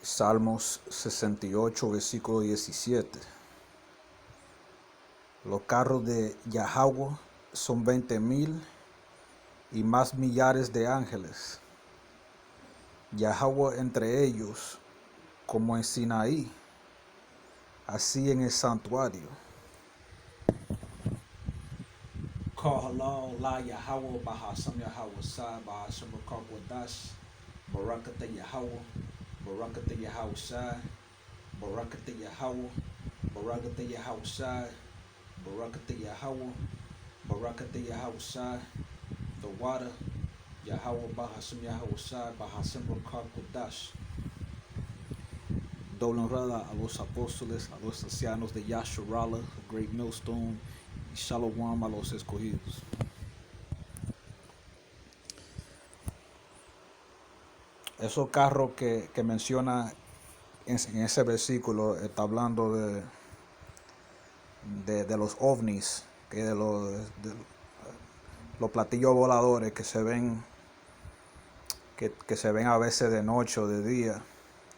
Salmos 68, versículo 17. Los carros de Yahweh son 20,000 y más millares de ángeles. Yahweh entre ellos, como en Sinaí, así en el santuario. Halal la Yahweh Bahasam Yahweh Sa Bahasam Wadash Barakata Yahweh Barakata Yahweh Sa Barakata Yahweh Barakata Yahweh Sa Barakata Yahweh Barakata Yahweh Sa. The water Yahweh Bahasam Yahweh Sa Bahasam Wadash. Doble honrada a los apóstoles, a los ancianos de Yasharala, Great Millstone, y Shalom a los escogidos. Esos carros que menciona en ese versículo está hablando de los ovnis, que de los platillos voladores que se ven a veces de noche o de día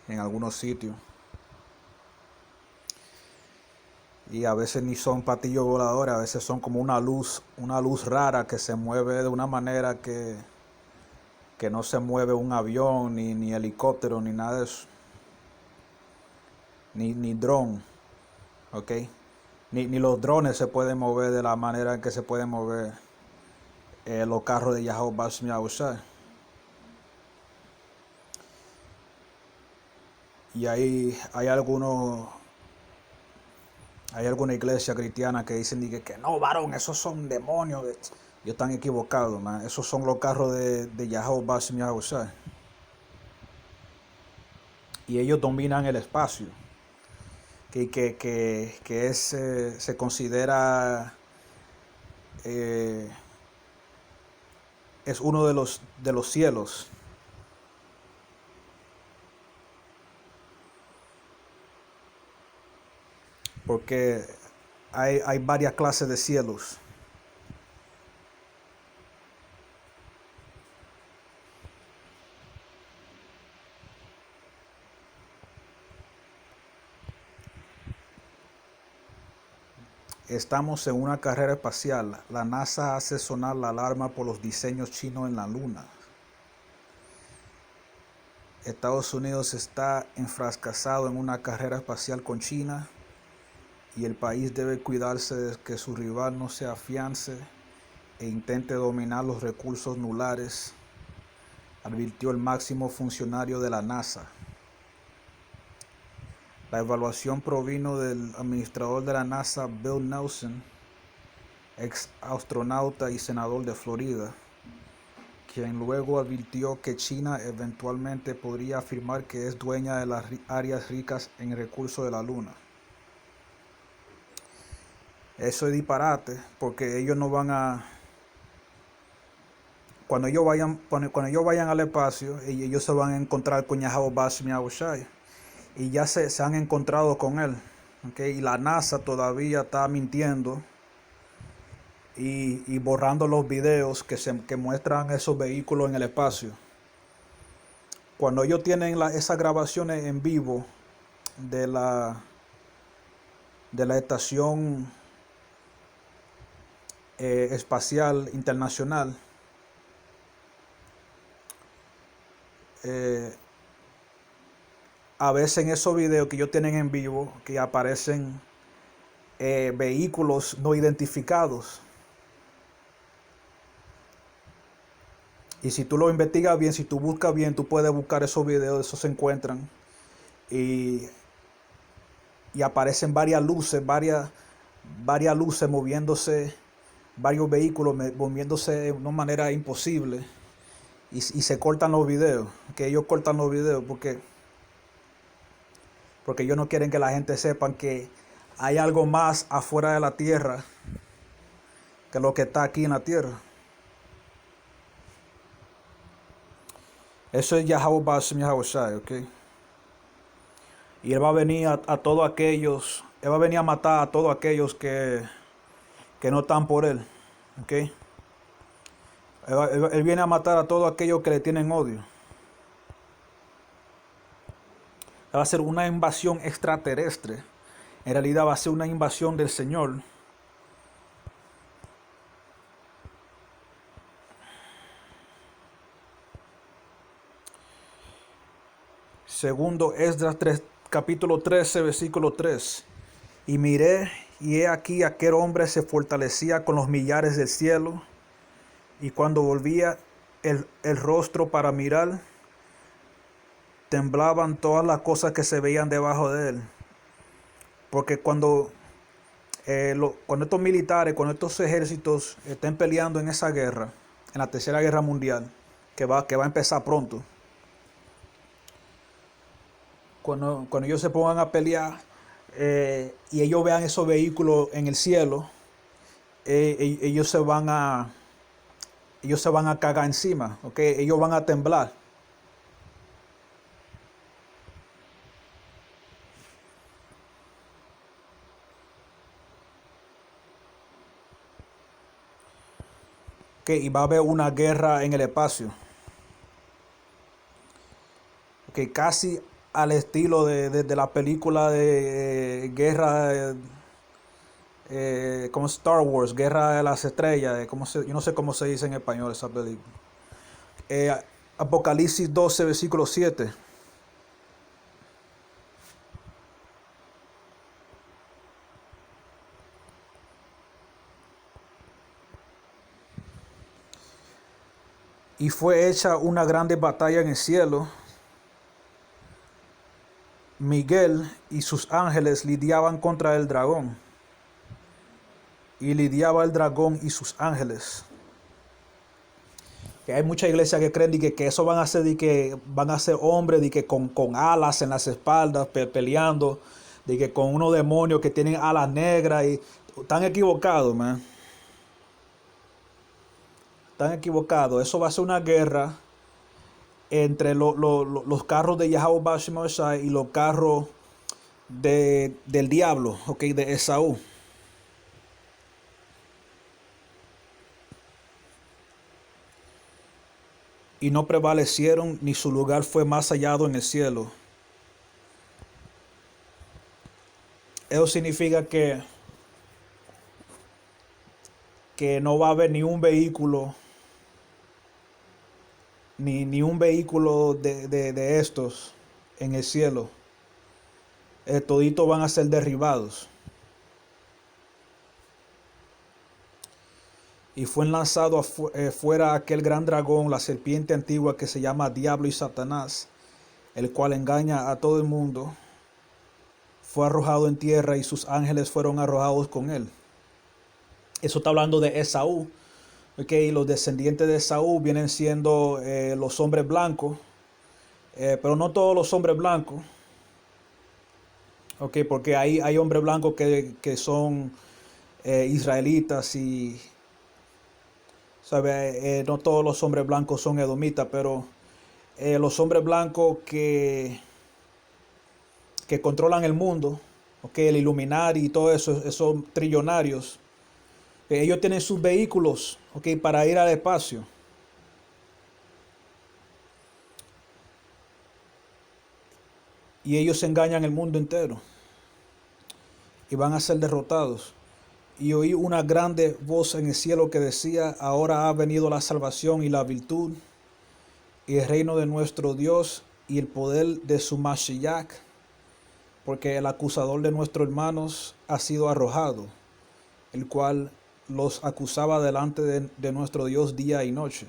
en algunos sitios. Y a veces ni son platillos voladores, a veces son como una luz rara que se mueve de una manera que no se mueve un avión, ni helicóptero, ni nada de eso. Ni dron, ¿ok? Ni los drones se pueden mover de la manera en que se pueden mover los carros de Yahweh Bashem Yahushua. Y hay alguna iglesia cristiana que dicen que no, varón, esos son demonios. Ellos están equivocados, man. Esos son los carros de Yahweh Bashem Yahushua. Y ellos dominan el espacio. Que se considera es uno de los cielos. Porque hay varias clases de cielos. Estamos en una carrera espacial. La NASA hace sonar la alarma por los diseños chinos en la Luna. Estados Unidos está enfrascado en una carrera espacial con China y el país debe cuidarse de que su rival no se afiance e intente dominar los recursos nulares, advirtió el máximo funcionario de la NASA. La evaluación provino del administrador de la NASA, Bill Nelson, ex astronauta y senador de Florida, quien luego advirtió que China eventualmente podría afirmar que es dueña de las áreas ricas en recursos de la Luna. Eso es disparate, porque ellos no van a... Cuando ellos vayan al espacio, ellos se van a encontrar con Yahweh Bashem Yahushua. Y ya se han encontrado con él, ¿okay? Y la NASA todavía está mintiendo y borrando los videos que muestran esos vehículos en el espacio. Cuando ellos tienen esas grabaciones en vivo de la estación espacial internacional, a veces en esos videos que ellos tienen en vivo, que aparecen vehículos no identificados. Y si tú lo investigas bien, si tú buscas bien, tú puedes buscar esos videos, esos se encuentran. Y aparecen varias luces moviéndose, varios vehículos moviéndose de una manera imposible. Y se cortan los videos, que ellos cortan los videos porque ellos no quieren que la gente sepa que hay algo más afuera de la tierra que lo que está aquí en la tierra. Eso es Yahweh Bashem Yahushua, ¿ok? Y él va a venir a todos aquellos, él va a venir a matar a todos aquellos que no están por él, ¿ok? Él viene a matar a todos aquellos que le tienen odio. Va a ser una invasión extraterrestre. En realidad va a ser una invasión del Señor. Segundo Esdras 3, capítulo 13, versículo 3. Y miré, y he aquí aquel hombre se fortalecía con los millares del cielo, y cuando volvía el rostro para mirar, temblaban todas las cosas que se veían debajo de él. Porque cuando estos militares, cuando estos ejércitos estén peleando en esa guerra, en la tercera guerra mundial, que va a empezar pronto, cuando ellos se pongan a pelear y ellos vean esos vehículos en el cielo, ellos se van a cagar encima, ¿okay? Ellos van a temblar. Okay, y va a haber una guerra en el espacio. Okay, casi al estilo de la película de guerra, como Star Wars, Guerra de las Estrellas, yo no sé cómo se dice en español esa película. Apocalipsis 12, versículo 7. Y fue hecha una grande batalla en el cielo. Miguel y sus ángeles lidiaban contra el dragón. Y lidiaba el dragón y sus ángeles. Que hay muchas iglesias que creen que eso van a ser, van a ser hombres con alas en las espaldas peleando, que con unos demonios que tienen alas negras. Y están equivocados, man. Están equivocados. Eso va a ser una guerra entre los carros de Yahweh Bashimashai y los carros del diablo, okay, de Esaú. Y no prevalecieron, ni su lugar fue más hallado en el cielo. Eso significa que no va a haber ni un vehículo, ni un vehículo de estos en el cielo. Toditos van a ser derribados. Y fue lanzado fuera aquel gran dragón, la serpiente antigua que se llama Diablo y Satanás, el cual engaña a todo el mundo. Fue arrojado en tierra y sus ángeles fueron arrojados con él. Eso está hablando de Esaú. Okay, los descendientes de Esaú vienen siendo los hombres blancos, pero no todos los hombres blancos. Okay, porque hay hombres blancos que son israelitas y no todos los hombres blancos son edomitas, pero los hombres blancos que controlan el mundo, okay, el Illuminati y todo eso, esos trillonarios, ellos tienen sus vehículos, okay, para ir al espacio. Y ellos engañan el mundo entero. Y van a ser derrotados. Y oí una grande voz en el cielo que decía: ahora ha venido la salvación y la virtud, y el reino de nuestro Dios, y el poder de su Mashiach, porque el acusador de nuestros hermanos ha sido arrojado, el cual los acusaba delante de nuestro Dios día y noche.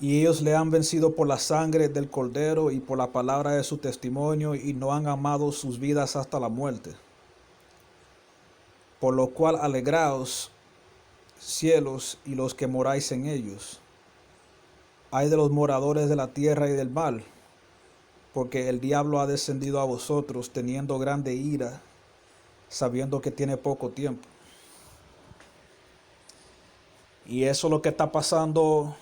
Y ellos le han vencido por la sangre del Cordero y por la palabra de su testimonio, y no han amado sus vidas hasta la muerte. Por lo cual alegraos, cielos, y los que moráis en ellos. Ay de los moradores de la tierra y del mar, porque el diablo ha descendido a vosotros teniendo grande ira, sabiendo que tiene poco tiempo. Y eso es lo que está pasando.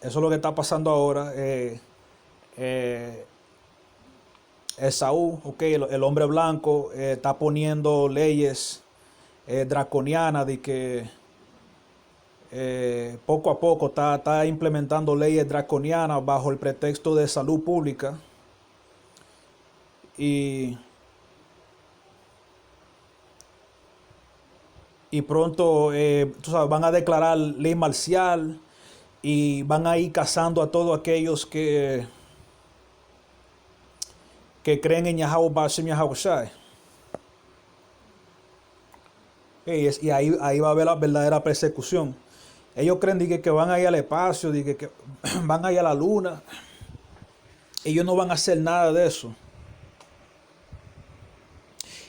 Eso es lo que está pasando ahora. Esaú, okay, el hombre blanco, está poniendo leyes draconianas de que poco a poco está implementando leyes draconianas bajo el pretexto de salud pública. Y pronto tú sabes, van a declarar ley marcial y van a ir cazando a todos aquellos que creen en Yahweh Bashem Yahweh Shai. Y ahí va a haber la verdadera persecución. Ellos creen que van a ir al espacio, que van a ir a la luna. Ellos no van a hacer nada de eso.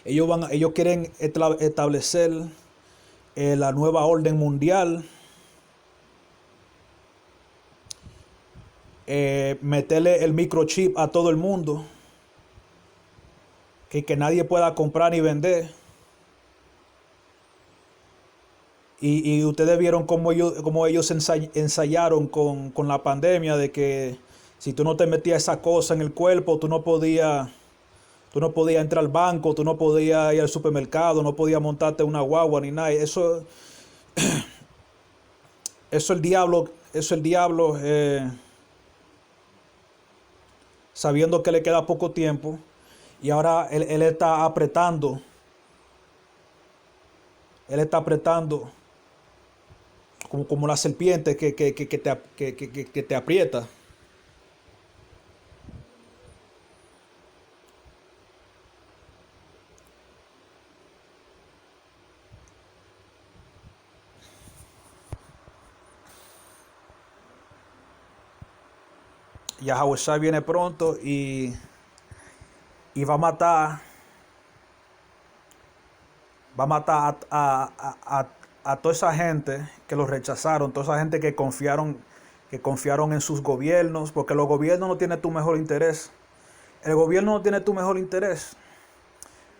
Ellos quieren establecer la nueva orden mundial, meterle el microchip a todo el mundo, que nadie pueda comprar ni vender. Y ustedes vieron cómo ellos ensayaron con la pandemia, de que si tú no te metías esa cosa en el cuerpo, tú no podías entrar al banco, tú no podías ir al supermercado, no podías montarte una guagua ni nada. Eso el diablo, sabiendo que le queda poco tiempo, y ahora él está apretando. Él está apretando como la serpiente que te aprieta. Yahweh Shai viene pronto y va a matar a toda esa gente que los rechazaron, toda esa gente que confiaron en sus gobiernos, porque los gobiernos no tienen tu mejor interés. El gobierno no tiene tu mejor interés.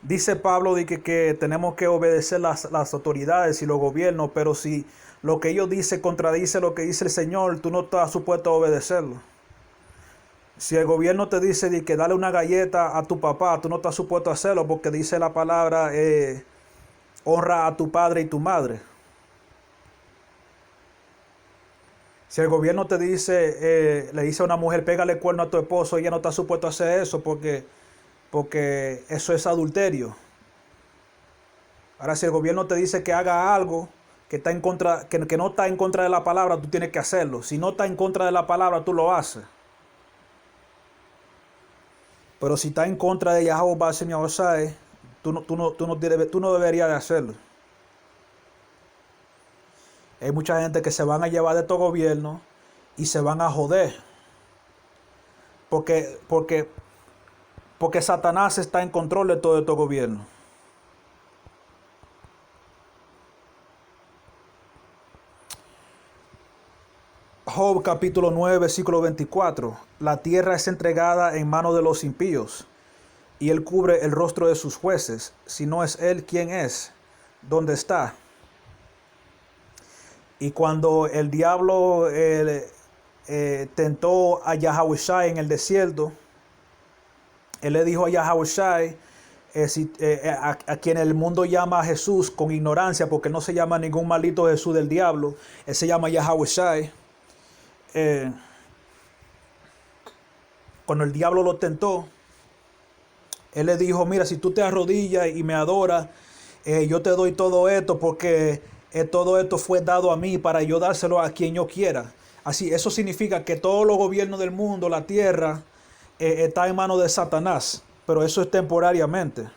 Dice Pablo que tenemos que obedecer las autoridades y los gobiernos, pero si lo que ellos dicen contradice lo que dice el Señor, tú no estás supuesto a obedecerlo. Si el gobierno te dice que dale una galleta a tu papá, tú no estás supuesto a hacerlo, porque dice la palabra, honra a tu padre y tu madre. Si el gobierno te dice, le dice a una mujer, pégale cuerno a tu esposo, ella no está supuesto a hacer eso porque eso es adulterio. Ahora, si el gobierno te dice que haga algo que está en contra, que no está en contra de la palabra, tú tienes que hacerlo. Si no está en contra de la palabra, tú lo haces. Pero si está en contra de Yahweh Bashem Yahweh Shai, tú no deberías de hacerlo. Hay mucha gente que se van a llevar de estos gobiernos y se van a joder. Porque Satanás está en control de todo estos gobiernos. Job capítulo 9, versículo 24. La tierra es entregada en manos de los impíos, y él cubre el rostro de sus jueces. Si no es él, ¿quién es? ¿Dónde está? Y cuando el diablo tentó a Yahweh Shai en el desierto, él le dijo a Yahweh Shai, a quien el mundo llama Jesús con ignorancia, porque no se llama ningún maldito Jesús del diablo, él se llama Yahweh Shai. Cuando el diablo lo tentó, él le dijo, mira, si tú te arrodillas y me adoras, yo te doy todo esto, porque todo esto fue dado a mí para yo dárselo a quien yo quiera. Así, eso significa que todos los gobiernos del mundo, la tierra, está en manos de Satanás, pero eso es temporariamente.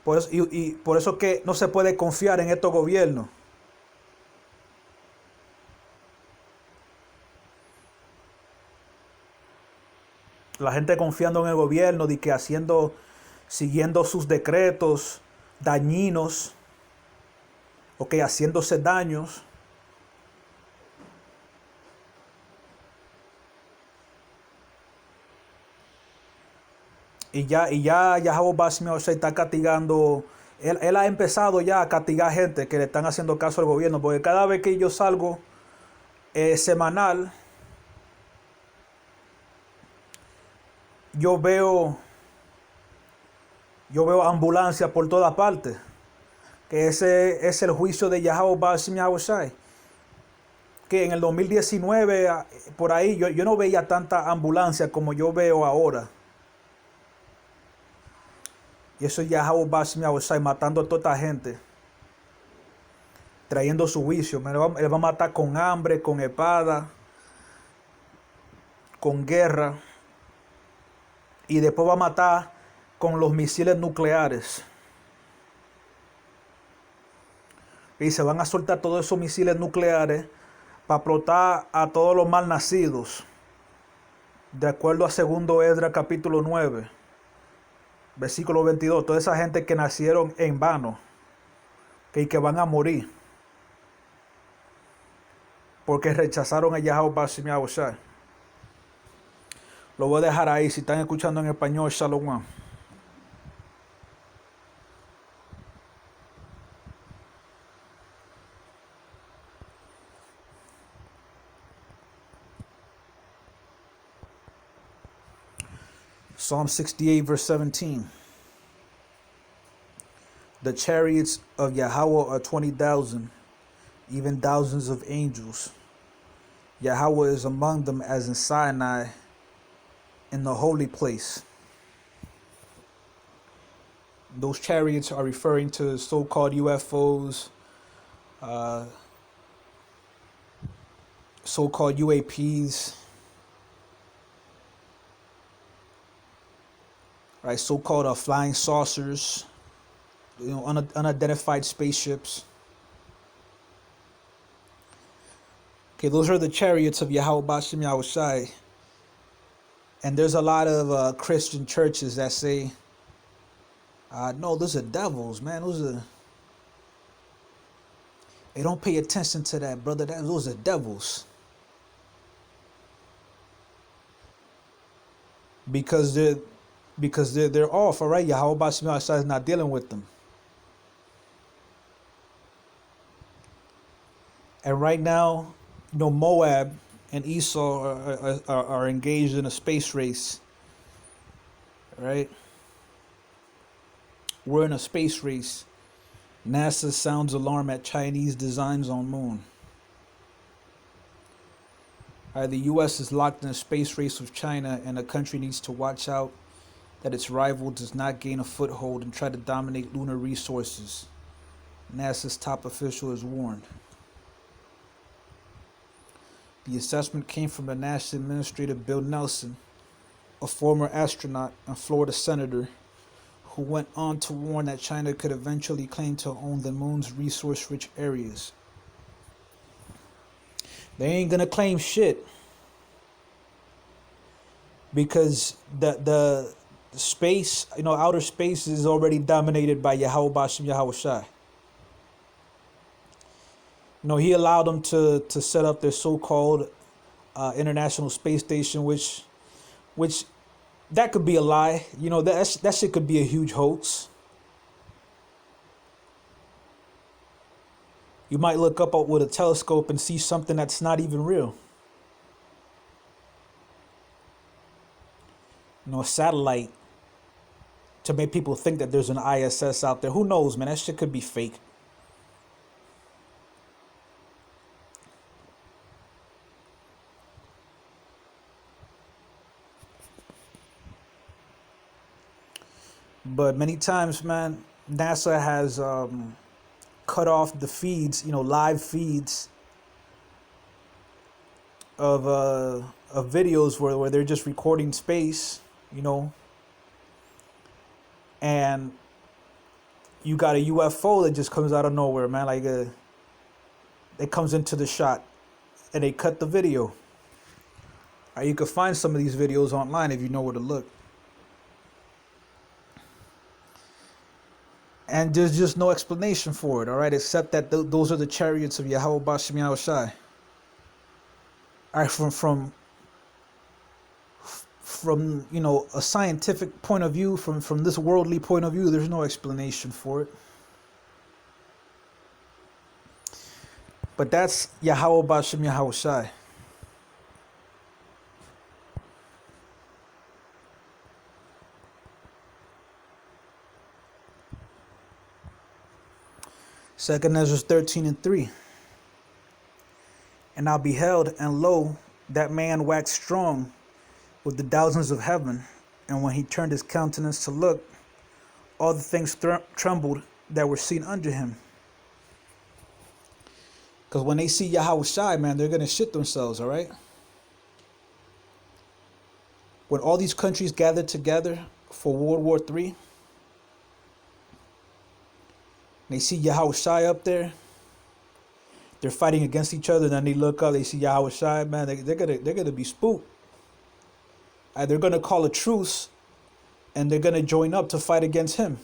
Por eso es que no se puede confiar en estos gobiernos. La gente confiando en el gobierno, de que siguiendo sus decretos dañinos, haciéndose daños. Y ya Yahweh Bashem se está castigando. Él ha empezado ya a castigar gente que le están haciendo caso al gobierno, porque cada vez que yo salgo semanal, yo veo ambulancias por todas partes. que ese es el juicio de Yahweh Bashim Yahushai. Que en el 2019, por ahí, yo no veía tanta ambulancia como yo veo ahora. Y eso es Yahweh Bashim Yahushai matando a toda esta gente. Trayendo su juicio. Él va a matar con hambre, con espada, con guerra. Y después va a matar con los misiles nucleares. Y se van a soltar todos esos misiles nucleares para explotar a todos los malnacidos. De acuerdo a 2 Esdras capítulo 9, versículo 22. Toda esa gente que nacieron en vano. Que van a morir. Porque rechazaron a Yahweh Bashim Yahushai. Lo voy a dejar ahí. Si están escuchando en español, Shalom. Psalm 68, verse 17. The chariots of Yahweh are 20,000, even thousands of angels. Yahweh is among them as in Sinai, in the holy place. Those chariots are referring to so-called UFOs, so-called UAPs, right? So-called flying saucers, unidentified spaceships. Okay, those are the chariots of Yahweh Bashim Yahushai. And there's a lot of Christian churches that say, no, those are devils, man. They don't pay attention to that, brother. Those are devils. Because they're off, all right? Yahweh Bashim Yahushai is not dealing with them. And right now, Moab and Esau are engaged in a space race, right? We're in a space race. NASA sounds alarm at Chinese designs on moon. The U.S. is locked in a space race with China, and the country needs to watch out that its rival does not gain a foothold and try to dominate lunar resources. NASA's top official is warned. The assessment came from the NASA Administrator Bill Nelson, a former astronaut and Florida senator, who went on to warn that China could eventually claim to own the moon's resource-rich areas. They ain't gonna claim shit, because the space, outer space is already dominated by Yahweh Bashim Yahushai. He allowed them to set up their so-called International Space Station, which that could be a lie. That shit could be a huge hoax. You might look up with a telescope and see something that's not even real. A satellite to make people think that there's an ISS out there. Who knows, man? That shit could be fake. But many times, man, NASA has cut off the feeds, live feeds of videos where they're just recording space, and you got a UFO that just comes out of nowhere, man. It comes into the shot, and they cut the video. You can find some of these videos online if you know where to look. And there's just no explanation for it, all right, except that those are the chariots of Yahweh Bashim Yahushai. All right, from a scientific point of view, from this worldly point of view, there's no explanation for it. But that's Yahweh Bashim Yahushai. 2 Ezra 13:3. And I beheld, and lo, that man waxed strong with the thousands of heaven. And when he turned his countenance to look, all the things trembled that were seen under him. Because when they see Yahweh Shai, man, they're going to shit themselves, all right? When all these countries gathered together for World War III, they see Yahweh Shai up there, they're fighting against each other, then they look up, they see Yahweh Shai, man, they're gonna be spooked. They're gonna call a truce, and they're gonna join up to fight against him.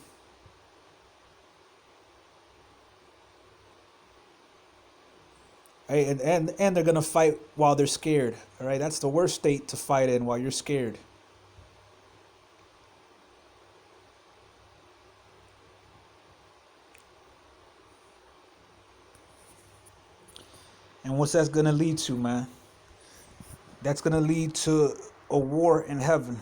Right? And they're gonna fight while they're scared. All right, that's the worst state to fight in, while you're scared. And what's that's gonna lead to, man? That's gonna lead to a war in heaven.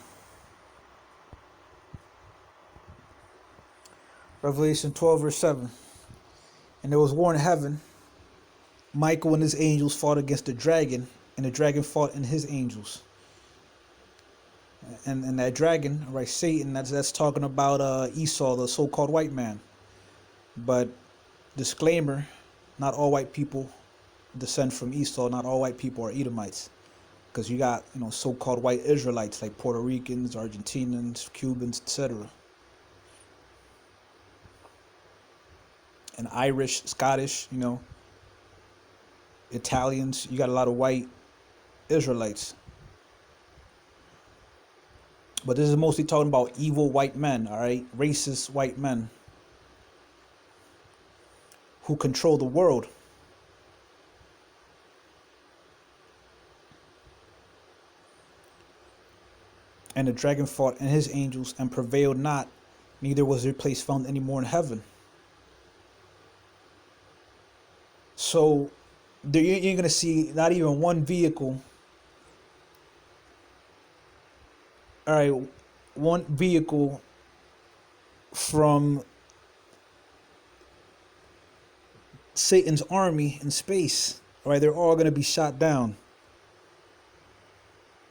Revelation 12 verse 7. And there was war in heaven. Michael and his angels fought against the dragon, and the dragon fought and his angels. And that dragon, right, Satan, that's talking about Esau, the so-called white man. But disclaimer, not all white people descend from Esau. Not all white people are Edomites. Because you got, so-called white Israelites like Puerto Ricans, Argentinians, Cubans, etc. And Irish, Scottish, Italians. You got a lot of white Israelites. But this is mostly talking about evil white men, all right? Racist white men who control the world. And the dragon fought and his angels and prevailed not, neither was their place found any more in heaven. So you're going to see not even one vehicle. All right, one vehicle from Satan's army in space. All right, they're all going to be shot down.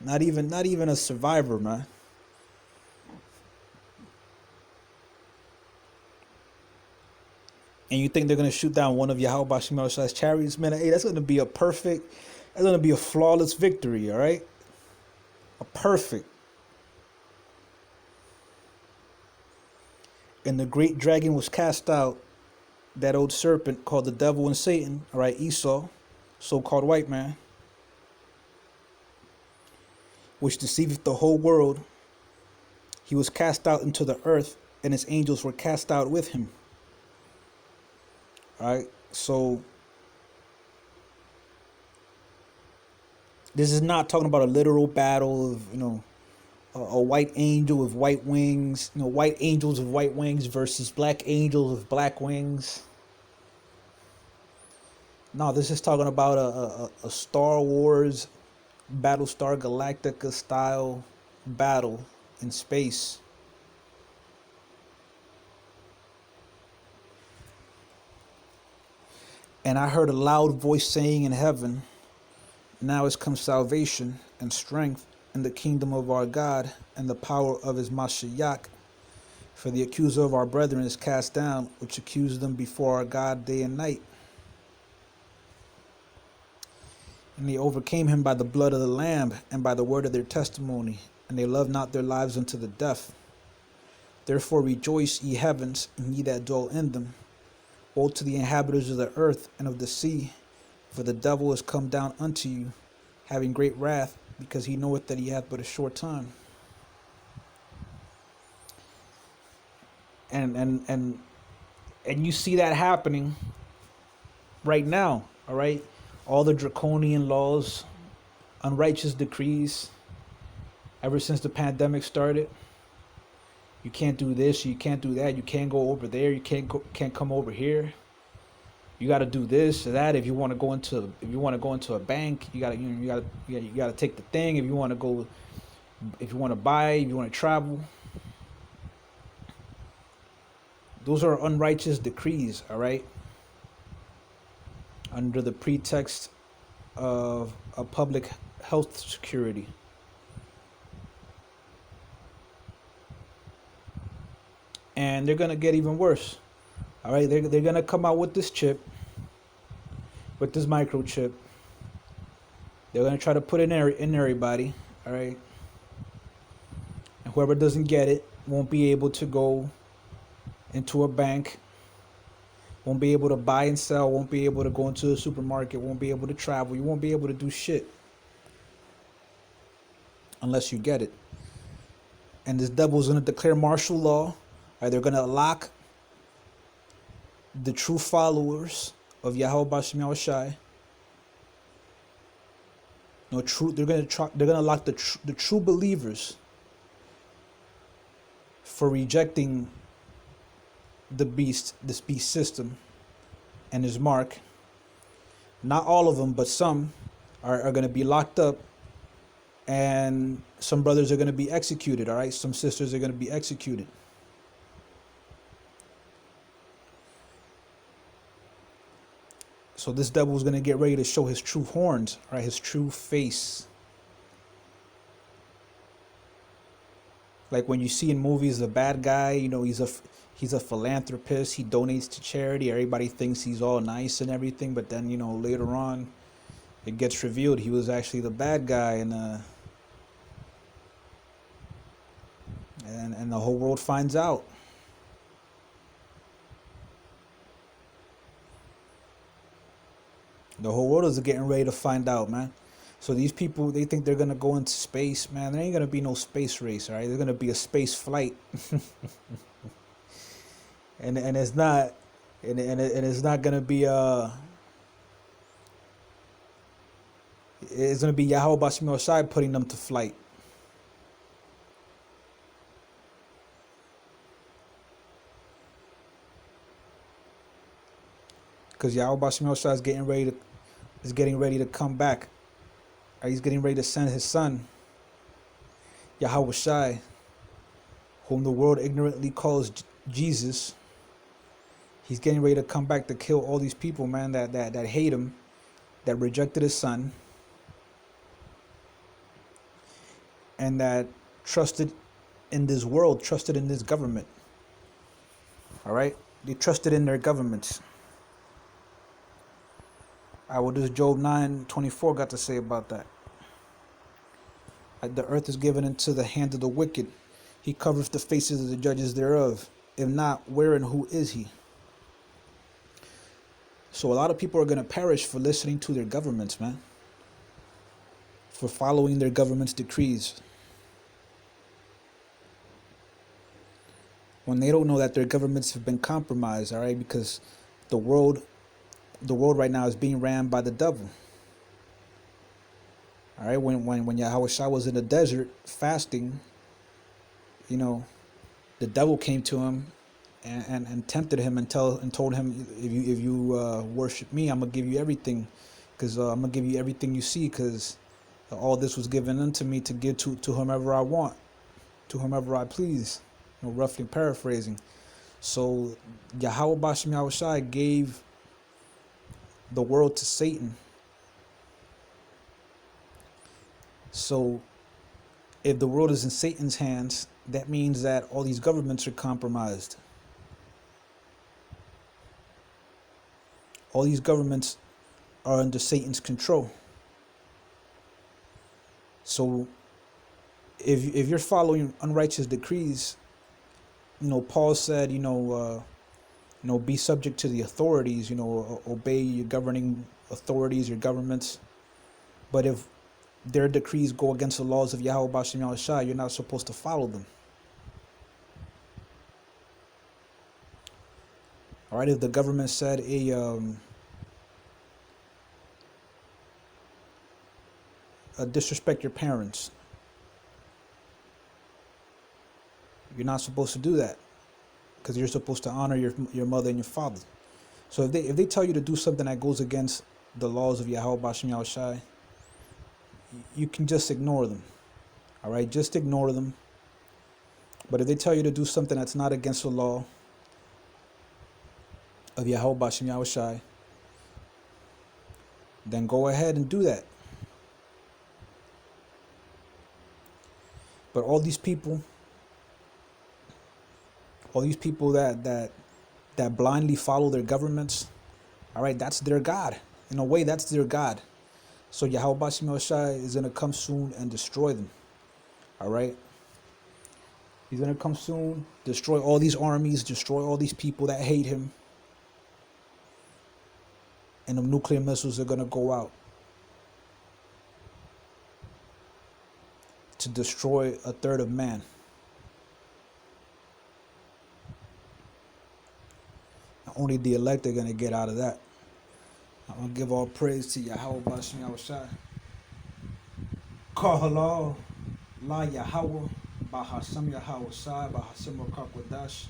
Not even a survivor, man. And you think they're going to shoot down one of Yahweh Shemel Shai's chariots, man? Hey, that's going to be a flawless victory, all right? A perfect. And the great dragon was cast out, that old serpent called the devil and Satan, all right, Esau, so-called white man, which deceiveth the whole world. He was cast out into the earth, and his angels were cast out with him. All right, so this is not talking about a literal battle of, a white angel with white wings, white angels with white wings versus black angels with black wings. No, this is talking about a Star Wars, Battlestar Galactica style battle in space. And I heard a loud voice saying in heaven, now is come salvation and strength in the kingdom of our God and the power of his Mashiach. For the accuser of our brethren is cast down, which accused them before our God day and night. And they overcame him by the blood of the Lamb and by the word of their testimony, and they loved not their lives unto the death. Therefore rejoice, ye heavens, and ye that dwell in them. Woe to the inhabitants of the earth and of the sea, for the devil is come down unto you, having great wrath, because he knoweth that he hath but a short time. And you see that happening right now, all right? All the draconian laws, unrighteous decrees, ever since the pandemic started. You can't do this, you can't do that, you can't go over there, you can't come over here. You got to do this or that. If you want to go into a bank, you got to take the thing. If you want to buy, if you want to travel. Those are unrighteous decrees, all right? under the pretext of a public health security. And they're going to get even worse. All right, they're going to come out with this chip, with this microchip. They're going to try to put it in everybody. All right. And whoever doesn't get it won't be able to go into a bank, won't be able to buy and sell, won't be able to go into a supermarket, won't be able to travel. You won't be able to do shit unless you get it. And this devil is going to declare martial law. Right, they're going to lock the true followers of Yahweh Bashem Yahushai. No true. They're going to lock the true believers for rejecting this beast system and his mark. Not all of them, but some are going to be locked up, and some brothers are going to be executed. All right, some sisters are going to be executed. So this devil is going to get ready to show his true horns, right? His true face. Like when you see in movies the bad guy, you know, he's a philanthropist. He donates to charity. Everybody thinks he's all nice and everything, but then, you know, later on, it gets revealed he was actually the bad guy, and the whole world finds out. The whole world is getting ready to find out, man. So these people, they think they're going to go into space, man. There ain't going to be no space race, all right? There's going to be a space flight. and it's not, and it's not going to be, it's going to be Yahweh Bashem Yahushai putting them to flight. Because Yahweh Bashem Yahushai is getting ready to come back. He's getting ready to send his son, Yahweh Shai, whom the world ignorantly calls Jesus. He's getting ready to come back to kill all these people, man, that hate him, that rejected his son, and that trusted in this world, trusted in this government. All right? They trusted in their governments. What does Job 9:24 got to say about that? The earth is given into the hand of the wicked. He covers the faces of the judges thereof. If not, where and who is he? So a lot of people are going to perish for listening to their governments, man. For following their government's decrees. When they don't know that their governments have been compromised, all right? Because the world right now is being ran by the devil. All right, when Yahweh Shai was in the desert fasting, you know, the devil came to him and tempted him and told him, if you worship me, I'm gonna give you everything, because I'm gonna give you everything you see, because all this was given unto me to give to whomever I want, to whomever I please. You know, roughly paraphrasing. So Yahweh Bashem Yahushai gave the world to Satan. So if the world is in Satan's hands, that means that all these governments are compromised. All these governments are under Satan's control. So if you're following unrighteous decrees, you know, Paul said, be subject to the authorities, obey your governing authorities, your governments. But if their decrees go against the laws of Yahweh Bashem Yahushai, you're not supposed to follow them. All right, if the government said disrespect your parents, you're not supposed to do that, because you're supposed to honor your mother and your father. So if they tell you to do something that goes against the laws of Yahweh Bashem Yahushai, you can just ignore them. All right, just ignore them. But if they tell you to do something that's not against the law of Yahweh Bashem Yahushai, then go ahead and do that. But all these people that blindly follow their governments, all right, that's their God. In a way, that's their God. So Yahweh Shai is going to come soon and destroy them. All right? He's going to come soon, destroy all these armies, destroy all these people that hate him. And the nuclear missiles are going to go out to destroy a third of man. Only the elect are going to get out of that. I'm going to give all praise to Yahweh Bashem Yahushua. Call halal, la Yahweh, Bahasam Yahweh Shai, Bahasam Rakakwadash,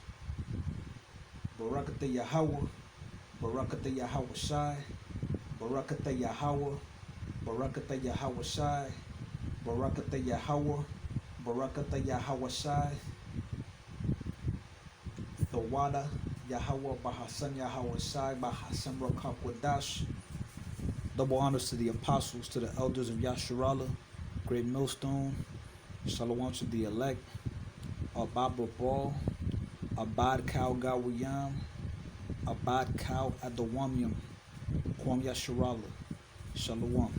Barakata Yahweh, Barakata Yahweh Shai, Barakata Yahweh, Barakata Yahweh Shai, Barakata Yahweh, Barakata Yahweh Shai, Thawada Yahweh, Bahasam Yahweh Shai, Bahasam Rakakwadash. Double honors to the apostles, to the elders of Yasharala, Great Millstone. Shalom to the elect. Abad Babal, Abad Kau Gawiyam, Abad Kau Adawamyam, Kwam Yasharala. Shalom.